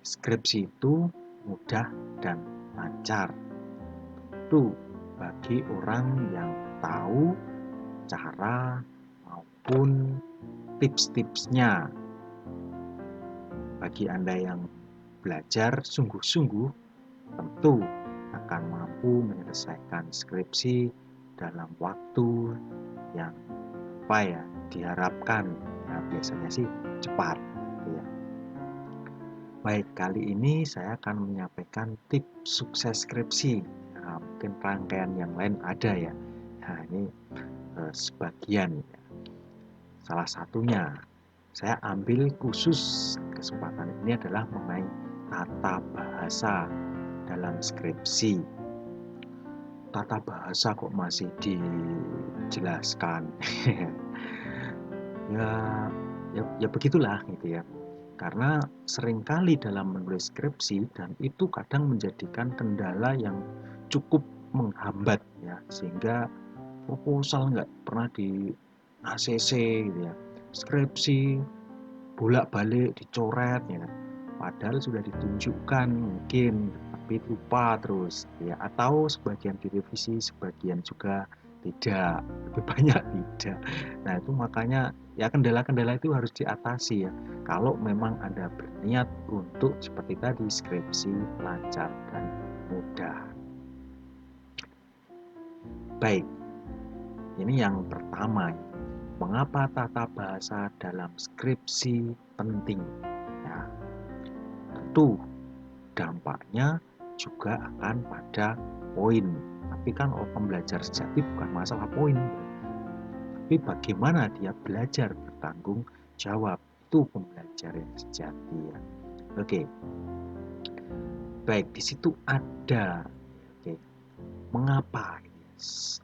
Skripsi itu mudah dan lancar. Itu bagi orang yang tahu cara maupun tips-tipsnya. Bagi Anda yang belajar sungguh-sungguh, tentu akan mampu menyelesaikan skripsi dalam waktu yang diharapkan. Nah, biasanya sih cepat, ya. Baik, kali ini saya akan menyampaikan tips sukses skripsi. Nah, mungkin rangkaian yang lain ada ya. Nah, ini sebagian ya. Salah satunya saya ambil khusus kesempatan ini adalah mengenai tata bahasa dalam skripsi. Tata bahasa kok masih dijelaskan. ya begitulah gitu ya. Karena seringkali dalam menulis skripsi dan itu kadang menjadikan kendala yang cukup menghambat ya, sehingga proposal nggak pernah di ACC gitu ya, skripsi bolak-balik dicoret ya kan, padahal sudah ditunjukkan mungkin tapi lupa terus ya, atau sebagian direvisi sebagian juga tidak, lebih banyak tidak. Nah itu makanya ya kendala-kendala itu harus diatasi ya, kalau memang Anda berniat untuk seperti tadi skripsi lancar dan mudah. Baik, ini yang pertama, mengapa tata bahasa dalam skripsi penting? Ya, tentu dampaknya juga akan pada poin. Tapi kan orang pembelajar sejati bukan masalah poin, tapi bagaimana dia belajar bertanggung jawab, itu pembelajar yang sejati ya. Oke. Baik, di situ ada. Oke. Mengapa?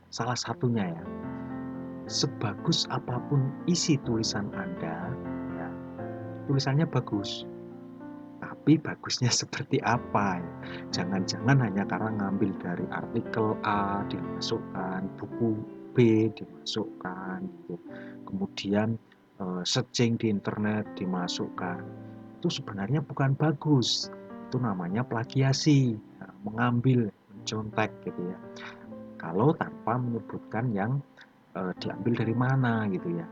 Salah satunya ya, sebagus apapun isi tulisan Anda, ya, tulisannya bagus, tapi bagusnya seperti apa ya? Jangan-jangan hanya karena ngambil dari artikel A dimasukkan, buku B dimasukkan, gitu. Kemudian searching di internet dimasukkan, itu sebenarnya bukan bagus, itu namanya plagiasi, ya, mengambil, mencontek gitu ya. Kalau tanpa menyebutkan yang diambil dari mana gitu ya,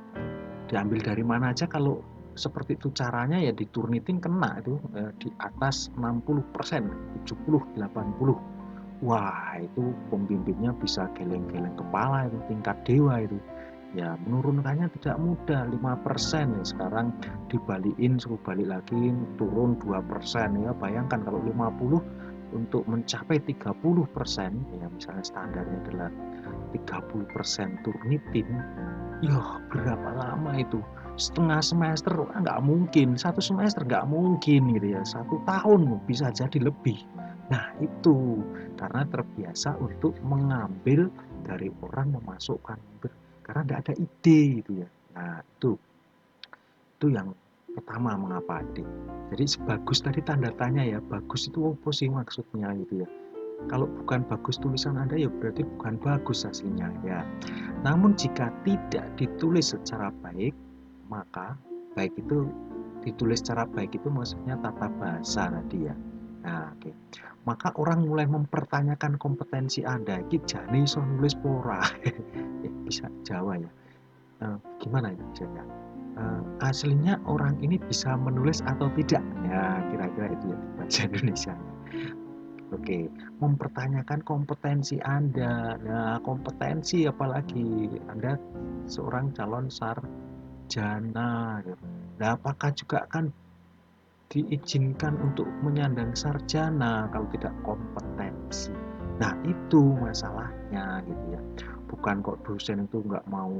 diambil dari mana aja kalau seperti itu caranya ya di Turnitin kena itu di atas 60%, 70, 80. Wah, itu pembimbingnya bisa geleng-geleng kepala, itu tingkat dewa itu. Ya, menurunkannya tidak mudah, 5% ya, sekarang dibalikin suruh balik lagi turun 2% ya. Bayangkan kalau 50 untuk mencapai 30% ya, misalnya standarnya adalah 30% Turnitin, ya berapa lama itu? Setengah semester nggak mungkin, satu semester nggak mungkin gitu ya, 1 tahun bisa jadi lebih. Nah itu karena terbiasa untuk mengambil dari orang, memasukkan karena nggak ada ide gitu ya. Nah itu yang pertama mengapa ide. Jadi sebagus tadi tanda tanya ya, bagus itu apa sih maksudnya gitu ya. Kalau bukan bagus tulisan Anda ya berarti bukan bagus hasilnya ya. Namun jika tidak ditulis secara baik, maka baik itu ditulis secara baik itu maksudnya tata bahasa tadi ya. Nah, oke. Maka orang mulai mempertanyakan kompetensi Anda. Iki jane iso nulis pora. Bisa Jawa ya. Gimana ya misalnya? Aslinya orang ini bisa menulis atau tidak? Ya, kira-kira itu ya bahasa Indonesia. Oke, mempertanyakan kompetensi Anda. Nah, kompetensi apalagi Anda seorang calon sarjana. Nah, apakah juga akan diizinkan untuk menyandang sarjana kalau tidak kompetensi? Nah, itu masalahnya gitu ya. Bukan kok dosen itu nggak mau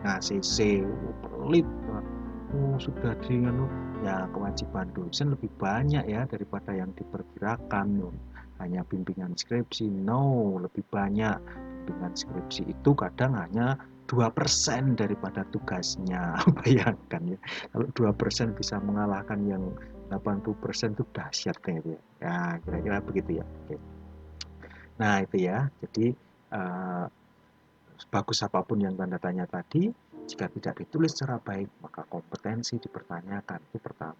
ngasih pelit. Sudah ya kewajiban dosen lebih banyak ya daripada yang diperkirakan. Hanya bimbingan skripsi, no, lebih banyak. Bimbingan skripsi itu kadang hanya 2% daripada tugasnya. Bayangkan ya, kalau 2% bisa mengalahkan yang 80% itu dahsyat gitu ya. Ya, kira-kira begitu ya. Oke. Nah, itu ya. Jadi bagus apapun yang tanda tanya tadi, Jika tidak ditulis secara baik, maka kompetensi dipertanyakan. Itu pertama.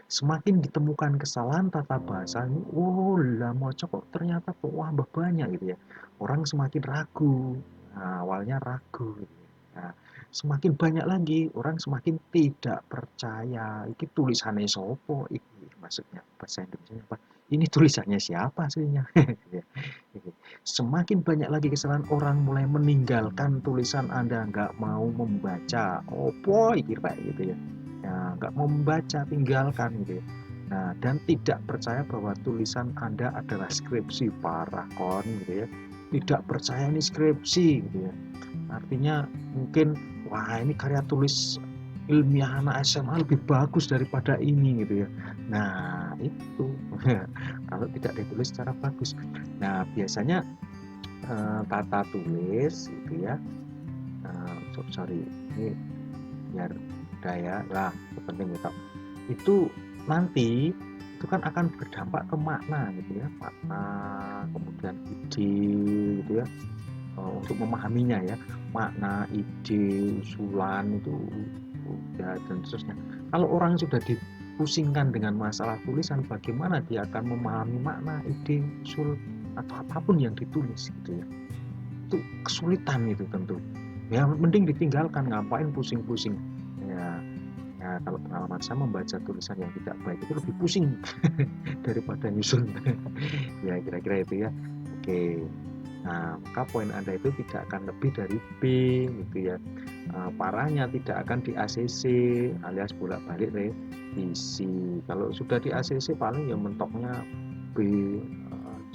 Semakin ditemukan kesalahan tata bahasa ini, oh lah moco kok ternyata kok wah banyak gitu ya. Orang semakin ragu. Nah, awalnya ragu. Gitu. Nah, semakin banyak lagi orang semakin tidak percaya. Ini tulisannya sopo, ini maksudnya bahasa Indonesia apa? Ini tulisannya siapa aslinya? Semakin banyak lagi kesalahan orang mulai meninggalkan tulisan Anda, nggak mau membaca. Opo iki Pak gitu ya. Ya, nggak mau membaca, tinggalkan gitu ya. Nah, dan tidak percaya bahwa tulisan Anda adalah skripsi, parah kon gitu ya. Tidak percaya ini skripsi gitu ya. Artinya mungkin wah ini karya tulis ilmiah anak SMA lebih bagus daripada ini gitu ya. Nah, itu kalau tidak ditulis secara bagus. Nah, biasanya tata tulis gitu ya. Sorry, ini biar daya lah, penting gitu. Itu nanti itu kan akan berdampak ke makna gitu ya, makna kemudian ide gitu ya, untuk memahaminya ya, makna, ide, usulan itu ya dan seterusnya. Kalau orang sudah dipusingkan dengan masalah tulisan, bagaimana dia akan memahami makna, ide, usul atau apapun yang ditulis gitu ya. Itu kesulitan itu tentu. Ya mending ditinggalkan, ngapain pusing-pusing. Ya, ya kalau pengalaman saya membaca tulisan yang tidak baik itu lebih pusing daripada nyusun. Ya kira-kira itu ya. Oke. Nah, maka poin Anda itu tidak akan lebih dari B gitu ya. Parahnya tidak akan di ACC alias bolak-balik revisi. Kalau sudah di ACC paling ya mentoknya B,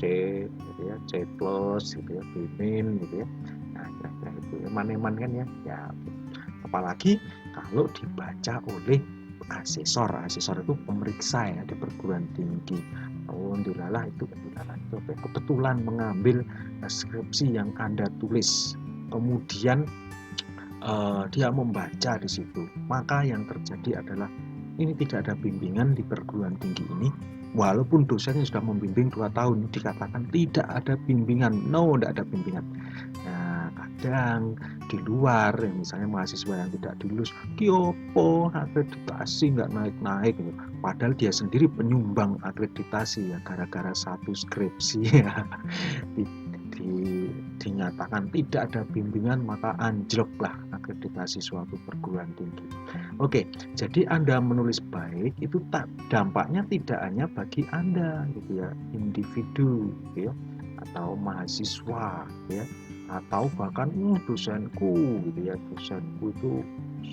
C gitu ya, C plus gitu ya, B min gitu ya. Nah, kira-kira itu eman-eman kan ya. Ya, apalagi kalau dibaca oleh asesor. Asesor itu pemeriksa ya di perguruan tinggi. Oh, dilalah itu kebetulan mengambil skripsi yang Anda tulis. Kemudian dia membaca di situ. Maka yang terjadi adalah ini tidak ada bimbingan di perguruan tinggi ini. Walaupun dosennya sudah membimbing 2 tahun, dikatakan tidak ada bimbingan. No, tidak ada bimbingan. Nah, kadang di luar, misalnya mahasiswa yang tidak dilulus, kiopo akreditasi nggak naik-naik gitu. Padahal dia sendiri penyumbang akreditasi ya, gara-gara satu skripsi ya. Di, dinyatakan tidak ada bimbingan, maka anjloklah akreditasi suatu perguruan tinggi. Oke, jadi Anda menulis baik itu dampaknya tidak hanya bagi Anda gitu ya, individu gitu ya, atau mahasiswa gitu ya, atau bahkan dosenku gitu ya, dosenku itu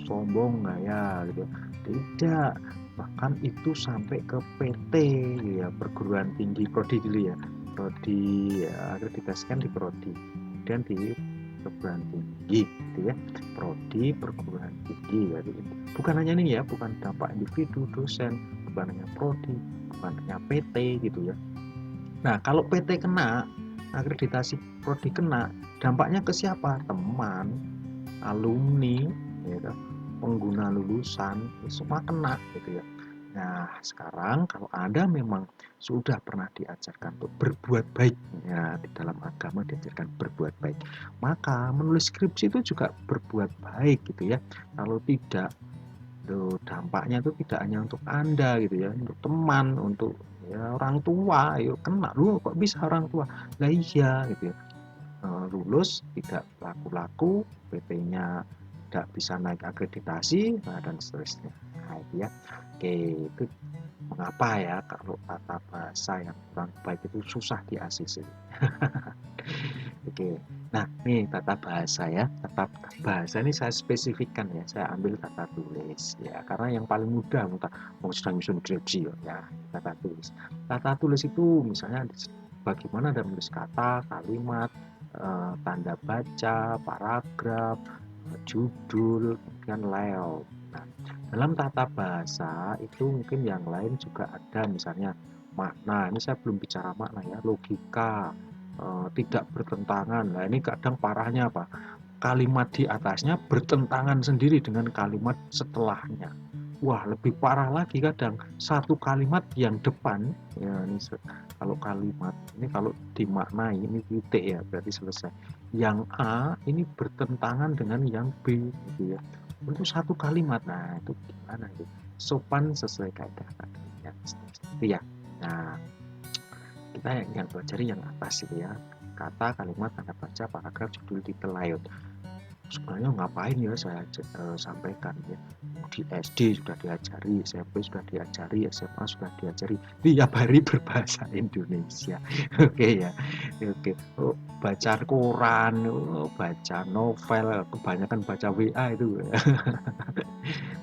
sombong nggak ya gitu. Tidak, bahkan itu sampai ke PT gitu ya, perguruan tinggi prodi dulu ya, prodi ya, akreditasikan di prodi dan di perguruan tinggi gitu ya, prodi perguruan tinggi ya. Bukan hanya ini ya, bukan dampak individu dosen, bukan hanya prodi, bukan hanya PT gitu ya. Nah, kalau PT kena, akreditasi prodi kena, dampaknya ke siapa? Teman, alumni, ya, pengguna lulusan, semua kena gitu ya. Nah, sekarang kalau Anda memang sudah pernah diajarkan untuk berbuat baik, ya, di dalam agama diajarkan berbuat baik, maka menulis skripsi itu juga berbuat baik gitu ya. Kalau tidak, dampaknya itu tidak hanya untuk Anda gitu ya, untuk teman, untuk ya orang tua, yuk kena lu kok bisa orang tua, lah iya gitu ya. Lulus tidak laku-laku, PT-nya tidak bisa naik akreditasi, nah, dan seterusnya. Nah, itu ya. Oke, itu mengapa ya kalau tata bahasa yang kurang baik itu susah di ACC. Oke, nah nih tata bahasa ya, tata bahasa ini saya spesifikkan ya, saya ambil tata tulis ya, karena yang paling mudah mau sedang nyusun skripsi ya, tata tulis. Tata tulis itu misalnya bagaimana ada menulis kata, kalimat, tanda baca, paragraf, judul, kemudian layout. Nah, dalam tata bahasa itu mungkin yang lain juga ada, misalnya makna. Ini saya belum bicara makna ya, logika, tidak bertentangan. Nah, ini kadang parahnya apa? Kalimat di atasnya bertentangan sendiri dengan kalimat setelahnya. Wah, lebih parah lagi kadang satu kalimat yang depan ya, ini kalau kalimat ini kalau dimaknai ini titik ya berarti selesai. Yang A ini bertentangan dengan yang B gitu ya. untuk satu kalimat. Nah, itu gimana itu? Sopan sesuai kaidah akademiknya. Itu ya. Nah, kita yang pelajari yang atas itu ya. Kata, kalimat, tanda baca, paragraf, judul, titel, layout. Sebenarnya ngapain ya saya sampaikan ya, di SD sudah diajari, SMP sudah diajari, SMA sudah diajari, tiap hari berbahasa Indonesia. Oke ya, oke. Oh, baca koran, oh, baca novel, kebanyakan baca WA itu.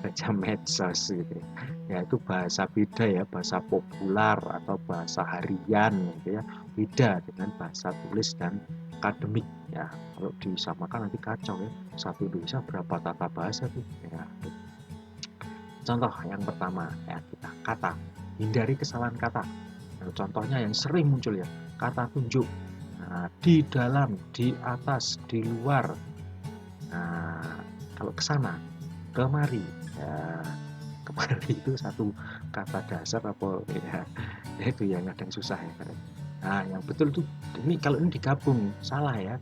Baca medsos gitu ya, itu bahasa beda ya, bahasa populer atau bahasa harian gitu ya, beda dengan bahasa tulis dan akademik ya. Kalau disamakan nanti kacau ya, satu Indonesia berapa tata bahasa tuh ya. Contoh yang pertama ya, kita kata, hindari kesalahan kata. Nah, contohnya yang sering muncul ya, kata tunjuk. Nah, di dalam, di atas, di luar. Nah, kalau ke sana, kemari ya, kemari itu satu kata dasar apa ya, itu yang kadang susah ya. Nah, yang betul tuh ini, kalau ini digabung salah ya,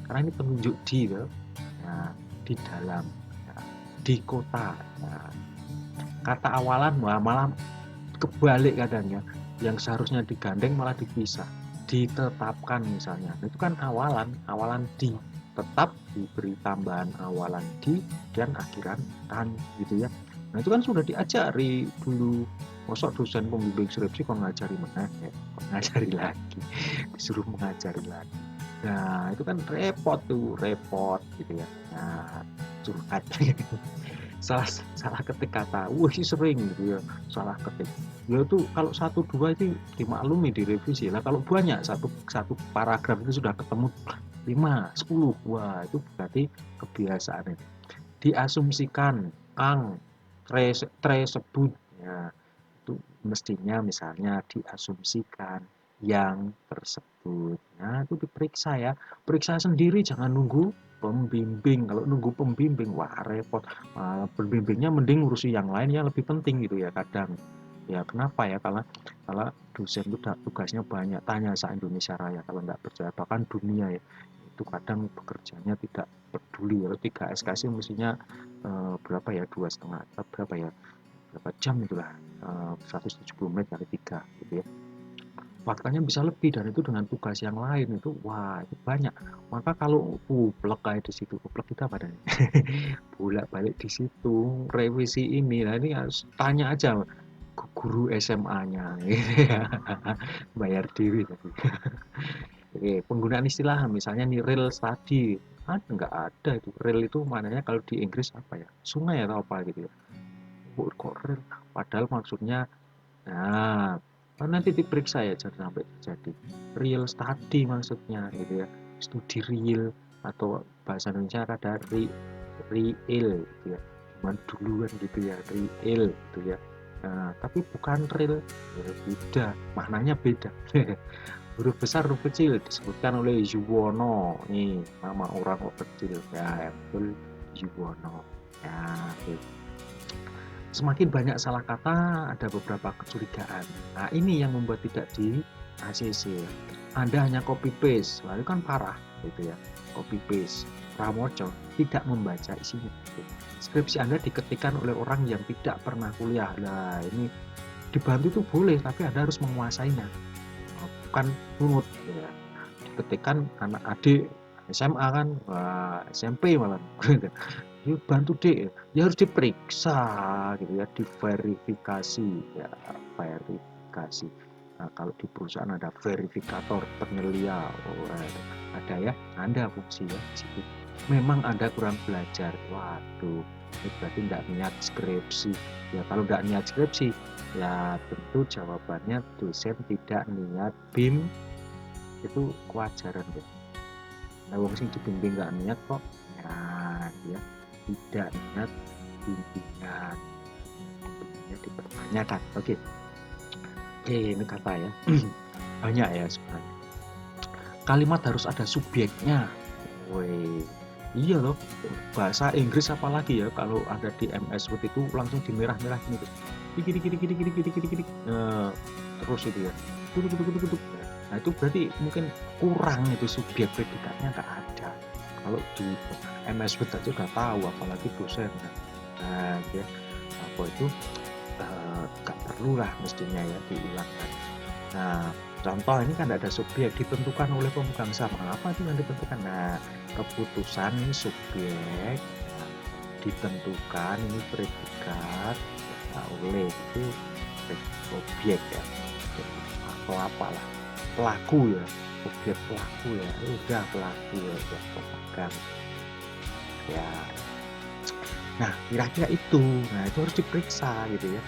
karena ini penunjuk di tuh. Nah, di dalam ya, di kota ya. Kata awalan malah kebalik kadang ya, yang seharusnya digandeng malah dipisah. Ditetapkan misalnya, itu kan awalan, awalan di, tetap diberi tambahan awalan di dan akhiran kan gitu ya. Nah, itu kan sudah diajari dulu. Mosok dosen pembimbing skripsi kok ngajari mana ya, kok ngajari lagi, disuruh mengajari lagi. Nah, itu kan repot tuh, repot gitu ya. Nah, curhat. salah salah ketik kata, wah sih sering gitu ya, salah ketik. Ya itu kalau satu dua itu dimaklumi, direvisi lah. Kalau banyak, satu satu paragraf itu sudah ketemu 5, 10, wah itu berarti kebiasaan itu. Diasumsikan, ang, tersebut, ya itu mestinya misalnya diasumsikan yang tersebut. Nah itu diperiksa ya, periksa sendiri, jangan nunggu pembimbing. Kalau nunggu pembimbing wah repot. Pembimbingnya mending ngurusi yang lain yang lebih penting gitu ya kadang ya. Kenapa ya? Karena dosen itu tugasnya banyak, tanya se Indonesia Raya kalau nggak percaya, bahkan dunia ya, itu kadang bekerjanya tidak peduli. Kalau 3 SKS mestinya berapa ya, 2,5 berapa ya, berapa jam itulah, 170 menit kali 3 gitu ya. Faktanya bisa lebih, dan itu dengan tugas yang lain itu wah itu banyak. Maka kalau plek kayak di situ, plek kita pada bolak-balik di situ revisi ini. Nah ini harus tanya aja ke guru SMA-nya gitu ya. Bayar diri tadi. Oke, penggunaan istilah misalnya nih, real study, nggak ada itu. Real itu mananya kalau di Inggris apa ya, sungai atau apa gitu ya, kok real, padahal maksudnya. Nah, kan nanti diperiksa ya, jangan sampai terjadi. Real study maksudnya gitu ya, studi real, atau bahasa Indonesia ada real gitu ya, cuman duluan gitu ya, real gitu ya. Nah, tapi bukan real, ya beda, maknanya beda. Huruf besar, huruf kecil disebutkan oleh Yuwono, nih nama orang kok kecil ya, betul Yuwono ya gitu. Semakin banyak salah kata, ada beberapa kecurigaan. Nah, ini yang membuat tidak di ACC. Anda hanya copy paste, lalu kan parah gitu ya. Copy paste, pramoco, tidak membaca isinya. Skripsi Anda diketikkan oleh orang yang tidak pernah kuliah. Nah, ini dibantu tuh boleh, tapi Anda harus menguasainya. Bukan nunut ya. Diketikkan anak adik SMA kan, SMP malah. Yuk bantu deh, ya harus diperiksa gitu ya, diverifikasi ya, verifikasi. Nah, kalau di perusahaan ada verifikator, penyelia, oh, ada ya, Anda fungsi ya di situ. Memang Anda kurang belajar, waduh, itu berarti tidak niat skripsi. Ya kalau tidak niat skripsi, ya tentu jawabannya dosen tidak niat BIM, itu kewajaran ya. Nah, wong sing dibimbing nggak niat kok, ya tidak niat bimbingan, ya dipertanyakan. Oke, ini kata ya. Banyak ya sebenarnya. Kalimat harus ada subjeknya. Woi, iya loh, bahasa Inggris apalagi ya, kalau ada di MS Word itu langsung dimerah-merah gitu. Dikit. Terus itu ya. Duduk. Nah itu berarti mungkin kurang itu, subjek predikatnya nggak ada. Kalau di MS Word aja udah tahu, apalagi dosen. Nah, ya, apa itu nggak perlu lah mestinya ya diulangkan. Nah, contoh ini kan ada subjek ditentukan oleh pemegang saham. Apa itu yang ditentukan? Nah, keputusan ini subjek, nah, ditentukan ini predikat, nah, oleh itu objek ya, atau apalah pelaku ya, objek pelaku ya, udah pelaku ya, pemegang ya. Nah, kira-kira itu, nah itu harus diperiksa gitu ya.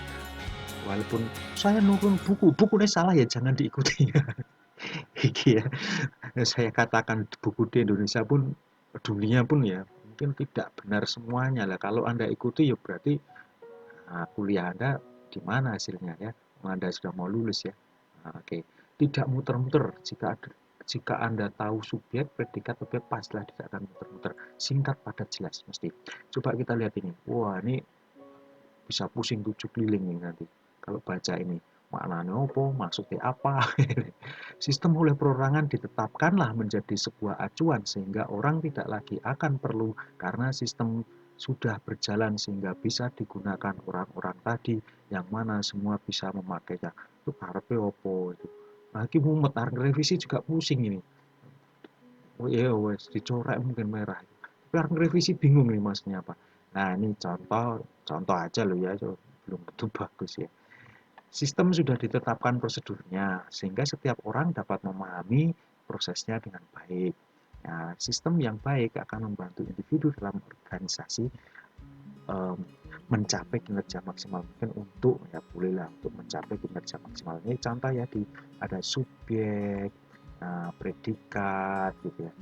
Walaupun saya nurun buku ini salah ya jangan diikuti ya. Iki ya. Saya katakan buku di Indonesia pun dunia pun ya mungkin tidak benar semuanya lah. Kalau Anda ikuti ya berarti kuliah Anda di mana hasilnya ya. Anda sudah mau lulus ya. Nah, oke. Tidak muter-muter jika Anda tahu subjek, predikat, objek, paslah tidak akan muter-muter. Singkat, padat, jelas mesti. Coba kita lihat ini. Wah, ini bisa pusing 7 keliling nih nanti kalau baca ini, maknanya apa, maksudnya apa. Sistem oleh perorangan ditetapkanlah menjadi sebuah acuan sehingga orang tidak lagi akan perlu karena sistem sudah berjalan sehingga bisa digunakan orang-orang tadi yang mana semua bisa memakainya. Itu karepe opo itu. Lagi mumet, revisi juga pusing ini. Oh iya wes dicoret mungkin merah. Tapi revisi bingung nih maksudnya apa. Nah ini contoh aja loh ya, belum tentu bagus ya. Sistem sudah ditetapkan prosedurnya, sehingga setiap orang dapat memahami prosesnya dengan baik. Nah, sistem yang baik akan membantu individu dalam organisasi mencapai kinerja maksimal mungkin untuk ya bolehlah untuk mencapai kinerja maksimal. Ini contoh ya di ada subjek, predikat gitu ya,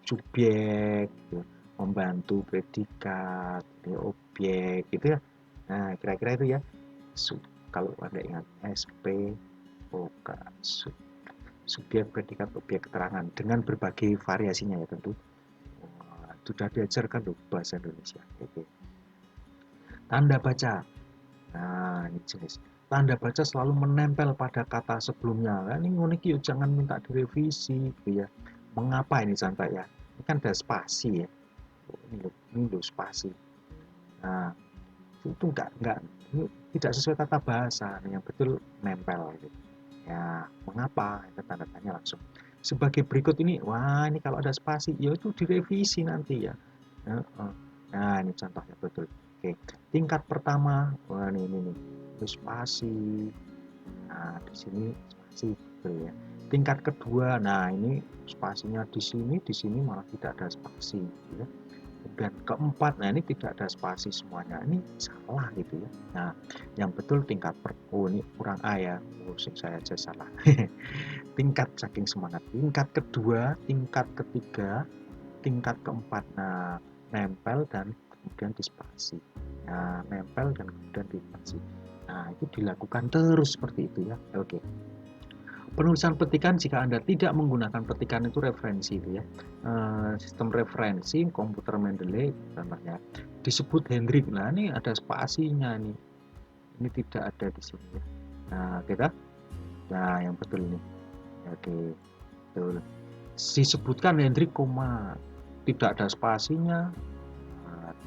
subjek gitu, membantu predikat, objek gitu ya. Nah kira-kira itu ya. Kalau Anda ingat SPOK, subjek, predikat, objek, keterangan dengan berbagai variasinya ya tentu. Sudah diajarkan loh bahasa Indonesia. Oke. Tanda baca. Nah, ini jenis. Tanda baca selalu menempel pada kata sebelumnya. Nah, ini ngono iki jangan minta direvisi gitu ya. Mengapa ini sampai ya? Ini kan ada spasi ya. Ini loh spasi. Nah, itu enggak ini tidak sesuai tata bahasa yang betul nempel gitu. Ya, mengapa? Itu tanda tanya langsung. Sebagai berikut ini, wah ini kalau ada spasi, ya itu direvisi nanti ya. Nah, ini contohnya betul. Oke, tingkat pertama, wah ini spasi. Nah, di sini spasi betul ya. Tingkat kedua, nah ini spasinya di sini malah tidak ada spasi, gitu ya. Dan keempat, nah ini tidak ada spasi semuanya, ini salah gitu ya. Nah, yang betul tingkat ini kurang A ya, saya aja salah. Tingkat saking semangat, tingkat kedua, tingkat ketiga, tingkat keempat, nah nempel dan kemudian dispasi. Nah, nempel dan kemudian dispasi. Nah, itu dilakukan terus seperti itu ya. Oke. Penulisan petikan jika Anda tidak menggunakan petikan itu referensi itu ya. Sistem referensi komputer Mendeley contohnya disebut Hendrik. Nah, ini ada spasinya nih. Ini tidak ada di sini ya. Nah, kita yang betul ini. Oke. Betul. Disebutkan Hendrik koma, tidak ada spasinya,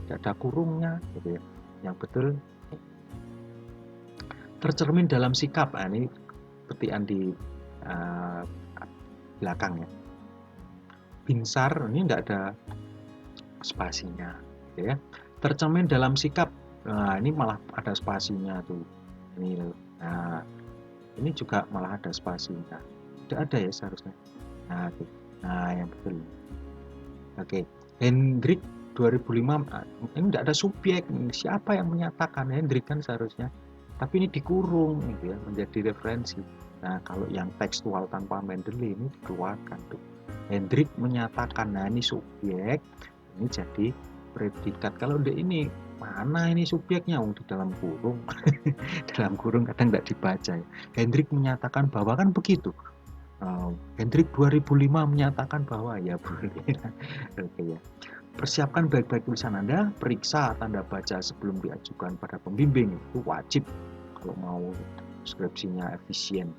tidak ada kurungnya gitu ya. Yang betul tercermin dalam sikap. Nah, ini petikan di belakang ya. Binsar ini tidak ada spasinya gitu ya. Tercermin dalam sikap. Nah, ini malah ada spasinya tuh. Ini loh. Nah, ini juga malah ada spasinya. Tidak ada ya seharusnya. Nah, tuh. Nah, yang betul. Oke. Hendrik 2005 ini tidak ada subjek. Siapa yang menyatakan Hendrik kan seharusnya. Tapi ini dikurung gitu ya, menjadi referensi. Nah, kalau yang tekstual tanpa Mendeley ini dikeluarkan tuh. Hendrik menyatakan, nah ini subjek, ini jadi predikat. Kalau udah ini mana ini subjeknya di dalam kurung. Dalam kurung kadang tidak dibaca ya. Hendrik menyatakan bahwa kan begitu. Hendrik 2005 menyatakan bahwa ya boleh. Oke ya. Persiapkan baik-baik tulisan Anda, periksa tanda baca sebelum diajukan pada pembimbing. Itu wajib kalau mau skripsinya efisien.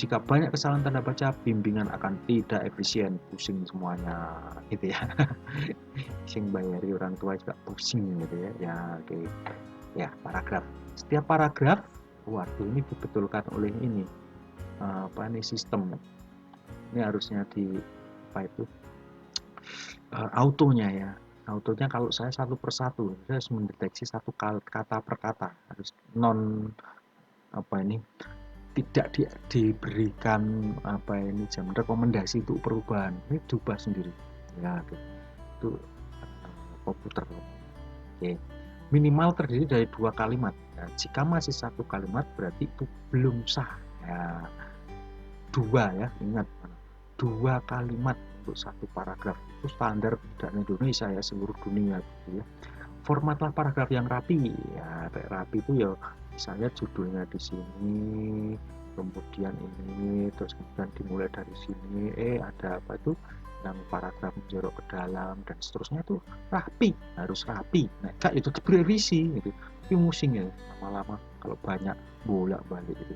Jika banyak kesalahan tanda baca, bimbingan akan tidak efisien, pusing semuanya gitu ya. Sing bayari orang tua juga pusing gitu ya. Ya oke. Ya, paragraf. Setiap paragraf, waduh ini dibetulkan oleh ini apa ini sistem. Ini harusnya di apa itu autonya ya. Autonya kalau saya satu persatu, saya harus mendeteksi satu kata per kata, harus non apa ini tidak diberikan apa ini jam rekomendasi untuk perubahan, ini diubah sendiri ya itu komputer. Oke, minimal terdiri dari 2 kalimat ya. Jika masih satu kalimat berarti itu belum sah ya. 2 ya, ingat 2 kalimat untuk satu paragraf itu standar tidak Indonesia ya, seluruh dunia gitu ya. Formatlah paragraf yang rapi ya, rapi itu ya misalnya judulnya di sini, kemudian ini, terus kemudian dimulai dari sini, ada apa itu yang paragraf menjorok ke dalam dan seterusnya, itu rapi, harus rapi. Nah kak itu berisi gitu, tapi musing ya lama-lama kalau banyak bolak-balik gitu.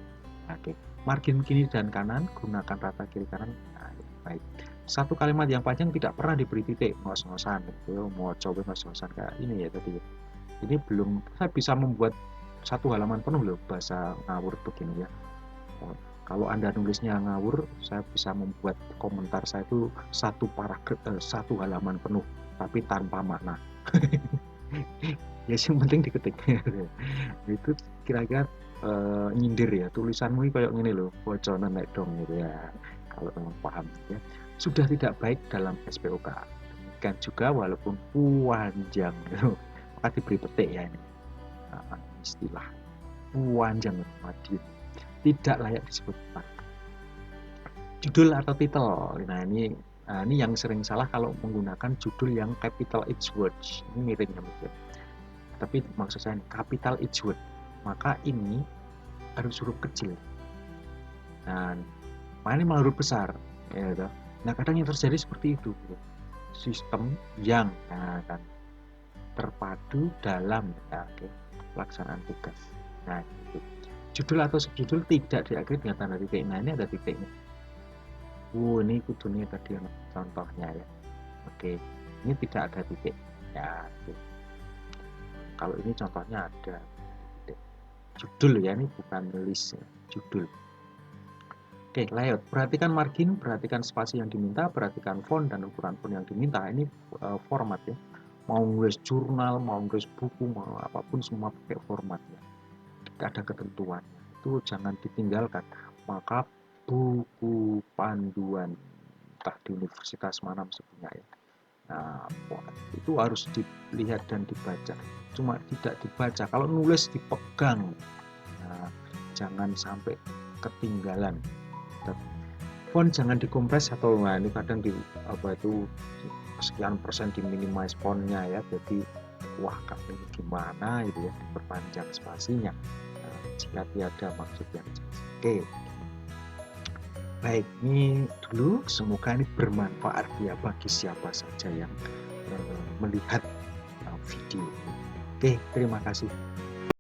Oke, margin kiri dan kanan gunakan rata kiri kanan. Nah, baik. Satu kalimat yang panjang tidak pernah diberi titik, ngos-ngosan gitu, mau coba ngos-ngosan kayak ini ya tadi. Ini belum, saya bisa membuat satu halaman penuh loh bahasa ngawur begini ya. Kalau Anda nulisnya ngawur, saya bisa membuat komentar saya itu satu paragraf, satu halaman penuh, tapi tanpa makna. Ya yang penting diketik. Itu kira-kira nyindir ya, tulisanmu kayak gini loh, bocoran naik dong gitu ya. Kalau memang paham ya. Sudah tidak baik dalam SPOK. Demikian juga walaupun panjang gitu, maka diberi petik ya ini. Nah, istilah panjang mati tidak layak disebut judul atau title. Nah ini yang sering salah kalau menggunakan judul yang capital H words. Ini miring ya, tapi maksud saya capital H word, maka ini harus huruf kecil. Nah, ini malah huruf besar. Ya, gitu. Nah kadang yang terjadi seperti itu, sistem yang kan terpadu dalam pelaksanaan tugas. Nah, itu. Judul atau subjudul tidak diakhiri dengan tanda titik. Nah, ini ada titiknya. Ini kudunya tadi contohnya ya. Oke, ini tidak ada titik. Ya, oke. Kalau ini contohnya ada titik. Judul ya, ini bukan list ya. Judul. Oke, layout. Perhatikan margin, perhatikan spasi yang diminta, perhatikan font dan ukuran font yang diminta. Ini format ya. Mau nulis jurnal, mau nulis buku, mau apapun semua pakai format ya. Ada ketentuan. Itu jangan ditinggalkan. Maka buku panduan entah di universitas mana punya ya. Nah, itu harus dilihat dan dibaca. Cuma tidak dibaca. Kalau nulis dipegang. Nah, jangan sampai ketinggalan. Font jangan dikompres atau nah ini kadang di apa itu sekian persen diminimize fontnya ya. Jadi wah ini gimana gitu ya, diperpanjang spasinya. Nah, jika tiada maksud yang jelas. Oke. Baik, ini dulu semoga ini bermanfaat ya bagi siapa saja yang melihat video. Oke, terima kasih.